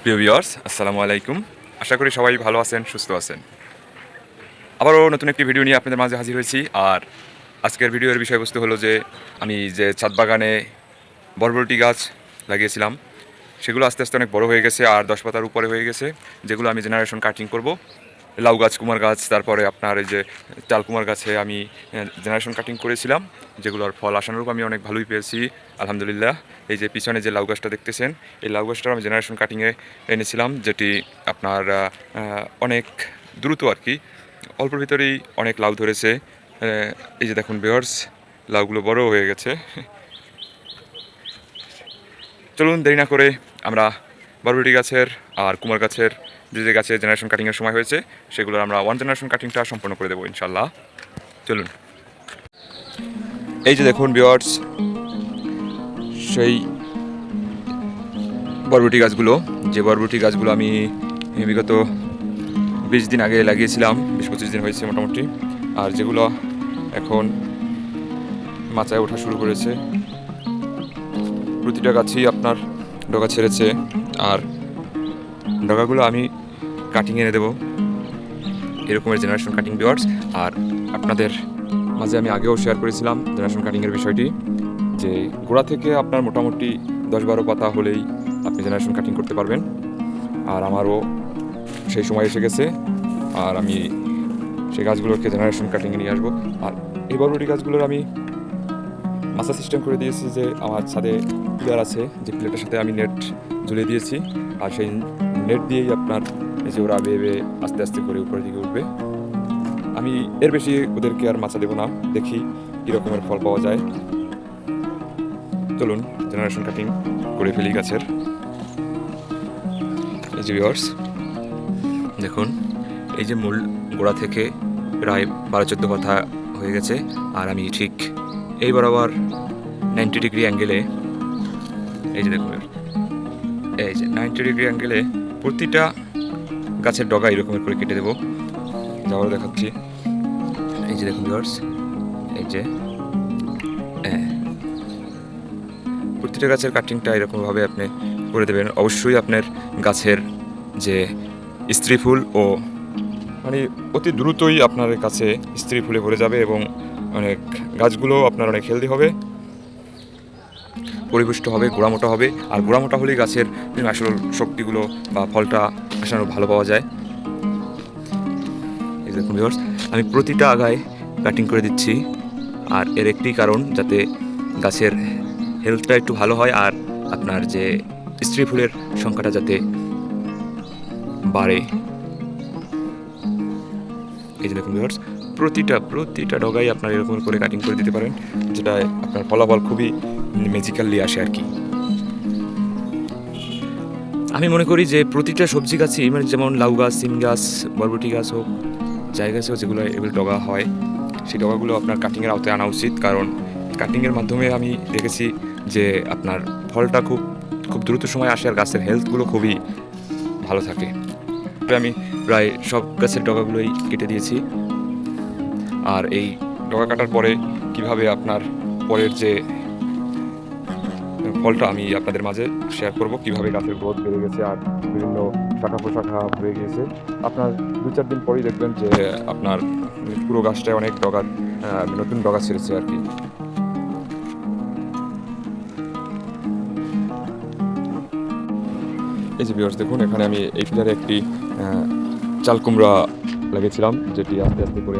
প্রিয় ভিউয়ার্স, আসসালামু আলাইকুম। আশা করি সবাই ভালো আছেন, সুস্থ আছেন। আবারও নতুন একটি ভিডিও নিয়ে আপনাদের মাঝে হাজির হয়েছি। আর আজকের ভিডিওর বিষয়বস্তু হলো যে আমি যে ছাদ বাগানে বরবটি গাছ লাগিয়েছিলাম সেগুলো আস্তে আস্তে অনেক বড় হয়ে গেছে আর 10 পাতার উপরে হয়ে গেছে, যেগুলো আমি জেনারেশন কাটিং করব। লাউ গাছ, কুমার গাছ, তারপরে আপনার এই যে চাল কুমার গাছে আমি জেনারেশন কাটিং করেছিলাম, যেগুলোর ফল আশানুরূপ আমি অনেক ভালোই পেয়েছি আলহামদুলিল্লাহ। এই যে পিছনে যে লাউ গাছটা দেখতেছেন, এই লাউ গাছটার আমি জেনারেশন কাটিংয়ে এনেছিলাম, যেটি আপনার অনেক দ্রুত আর কি, অল্পের ভিতরেই অনেক লাউ ধরেছে। এই যে দেখুন ভিউয়ার্স, লাউগুলো বড় হয়ে গেছে। চলুন দেরি না করে আমরা বরবটি গাছের আর কুমার গাছের যে গাছের জেনারেশন কাটিংয়ের সময় হয়েছে সেগুলোর আমরা ওয়ান জেনারেশন কাটিংটা সম্পন্ন করে দেবো ইনশাল্লাহ। চলুন। এই যে দেখুন ভিউয়ার্স, সেই বরবটি গাছগুলো, যে বরবটি গাছগুলো আমি বিগত 20 দিন আগে লাগিয়েছিলাম, 20-25 দিন হয়েছে মোটামুটি, আর যেগুলো এখন মাচায় ওঠা শুরু করেছে। প্রতিটা গাছই আপনার ডগা ছেড়েছে, আর ডগাগুলো আমি কাটিং এনে দেবো এরকমের জেনারেশন কাটিং ভিউয়ার্স। আর আপনাদের মাঝে আমি আগেও শেয়ার করেছিলাম জেনারেশন কাটিংয়ের বিষয়টি, যে গোড়া থেকে আপনার মোটামুটি 10-12 পাতা হলেই আপনি জেনারেশন কাটিং করতে পারবেন। আর আমারও সেই সময় এসে গেছে, আর আমি সেই গাছগুলোকে জেনারেশন কাটিংয়ে নিয়ে আসবো। আর এই বরবটি গাছগুলোর আমি মাছা সিস্টেম করে দিয়েছি, যে আমার ছাদে পিলার আছে, যে পিলারটার সাথে আমি নেট ঝুলিয়ে দিয়েছি, আর সেই নেট দিয়েই আপনার এই যে ওরা বেয়ে বেয়ে আস্তে আস্তে করে উপরের দিকে উঠবে। আমি এর বেশি ওদেরকে আর মাছা দেবো না, দেখি কী রকমের ফল পাওয়া যায়। চলুন জেনারেশন কাটিং করে ফেলি গাছের। এই যে ভিউয়ার্স দেখুন, এই যে মূল গোড়া থেকে প্রায় 12-14 পাতা হয়ে গেছে, আর আমি ঠিক এই বরাবর 90 ডিগ্রি অ্যাঙ্গেলে, এই যে দেখুন, এই যে 90 ডিগ্রি অ্যাঙ্গেলে প্রতিটা গাছের ডগা এরকমের করে কেটে দেবো। যাওয়ারও দেখাচ্ছি। এই যে দেখুন ভিউয়ার্স, এই যে প্রতিটা গাছের কাটিংটা এরকমভাবে আপনি করে দেবেন। অবশ্যই আপনার গাছের যে স্ত্রী ফুল ও মানে অতি দ্রুতই আপনার কাছে স্ত্রী ফুলে ভরে যাবে, এবং অনেক গাছগুলো আপনার অনেক হেলদি হবে, পরিপুষ্ট হবে, গোড়ামোটা হবে। আর গোড়ামোটা হলেই গাছের আসল শক্তিগুলো বা ফলটা আসলে ভালো পাওয়া যায়। এই দেখুন ভিউয়ার্স, আমি প্রতিটা আগায় কাটিং করে দিচ্ছি, আর এর একটি কারণ যাতে গাছের হেলথটা একটু ভালো হয়, আর আপনার যে স্ত্রী ফুলের সংখ্যাটা যাতে বাড়ে। এই যে দেখুন ভিউয়ার্স, প্রতিটা ডগাই আপনার এরকম করে কাটিং করে দিতে পারেন, যেটা আপনার ফলাফল খুবই ম্যাজিক্যালি আসে আর কি। আমি মনে করি যে প্রতিটা সবজি গাছই, মানে যেমন লাউ গাছ, সিম গাছ, বরবটি গাছ হোক, যাই গাছ হোক, যেগুলো এগুলো ডগা হয়, সেই ডগাগুলো আপনার কাটিংয়ের আওতায় আনা উচিত। কারণ কাটিংয়ের মাধ্যমে আমি দেখেছি যে আপনার ফলটা খুব খুব দ্রুত সময় আসে, আর গাছের হেলথগুলো খুবই ভালো থাকে। আমি প্রায় সব গাছের ডগাগুলোই কেটে দিয়েছি, আর এই ডগা কাটার পরে কিভাবে আপনার পরের যে ফলটা আমি আপনাদের মাঝে শেয়ার করব, কিভাবে গাছের গ্রোথ বেড়ে গেছে আর বিভিন্ন শাখা প্রশাখা হয়ে গিয়েছে। আপনার 2-4 দিন পরেই দেখবেন যে আপনার পুরো গাছটায় অনেক ডগা, নতুন ডগা ছেড়েছে আর কি। এই যে ভিউয়ার্স দেখুন, এখানে আমি এই পিলারে একটি চাল কুমড়া লাগিয়েছিলাম, যেটি আস্তে আস্তে করে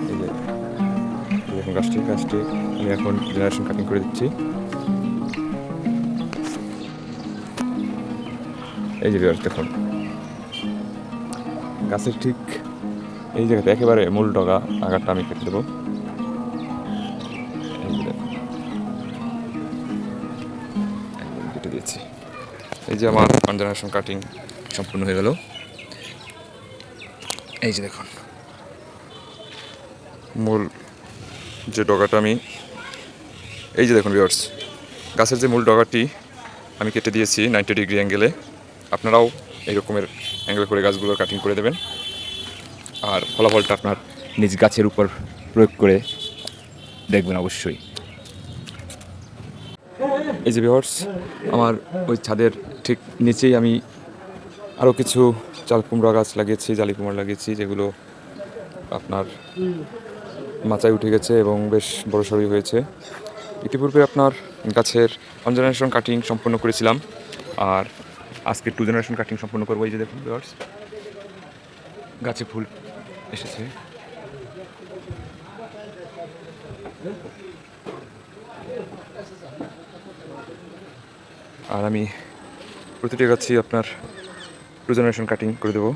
এই যে দেখুন গাছটি আমি এখন জেনারেশন কাটিং করে দিচ্ছি। এই যে ভিউয়ার্স দেখুন, গাছের ঠিক এই জায়গাতে একেবারে মূল ডগা আগারটা আমি কেটে দেবো। কেটে দিয়েছি। এই যে আমার ওয়ান জেনারেশন কাটিং সম্পূর্ণ হয়ে গেল। এই যে দেখুন, মূল যে ডগাটা আমি, এই যে দেখুন ভিউয়ার্স, গাছের যে মূল ডগাটি আমি কেটে দিয়েছি 90 ডিগ্রি অ্যাঙ্গেলে। আপনারাও এই রকমের অ্যাঙ্গেল করে গাছগুলোর কাটিং করে দেবেন, আর ফলাফলটা আপনার নিজ গাছের উপর প্রয়োগ করে দেখবেন অবশ্যই। এই যে ভিউয়ার্স, আমার ওই ছাদের ঠিক নিচেই আমি আরও কিছু চাল কুমড়া গাছ লাগিয়েছি, জালি কুমড়া লাগিয়েছি, যেগুলো আপনার মাচায় উঠে গেছে এবং বেশ বড়সড়ই হয়েছে। ইতিপূর্বে আপনার গাছের 1 জেনারেশন কাটিং সম্পন্ন করেছিলাম, আর আজকে 2 জেনারেশন কাটিং সম্পন্ন করবো। এই যে দেখুন ভিউয়ার্স, গাছে ফুল এসেছে। আর আমি প্রতিটি গাছই আপনার 2 জেনারেশন কাটিং করে দেবো।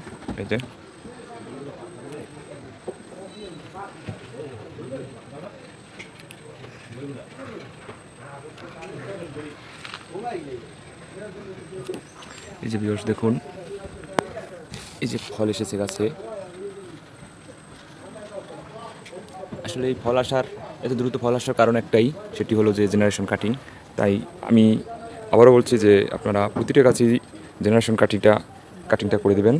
এই যে ভিউয়ার্স দেখুন, এই যে ফল এসেছে গাছে। আসলে এই ফল আসার, এত দ্রুত ফল আসার কারণ একটাই, সেটি হলো যে জেনারেশন কাটিং। তাই আমি আবারও বলছি যে আপনারা প্রতিটা গাছই জেনারেশন কাটিংটা করে দেবেন,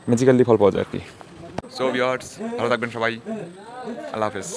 ম্যাজিক্যালি ফল পাওয়া যায় আর কি। সো ভিউয়ার্স, ভালো থাকবেন সবাই, আল্লাহ হাফেজ।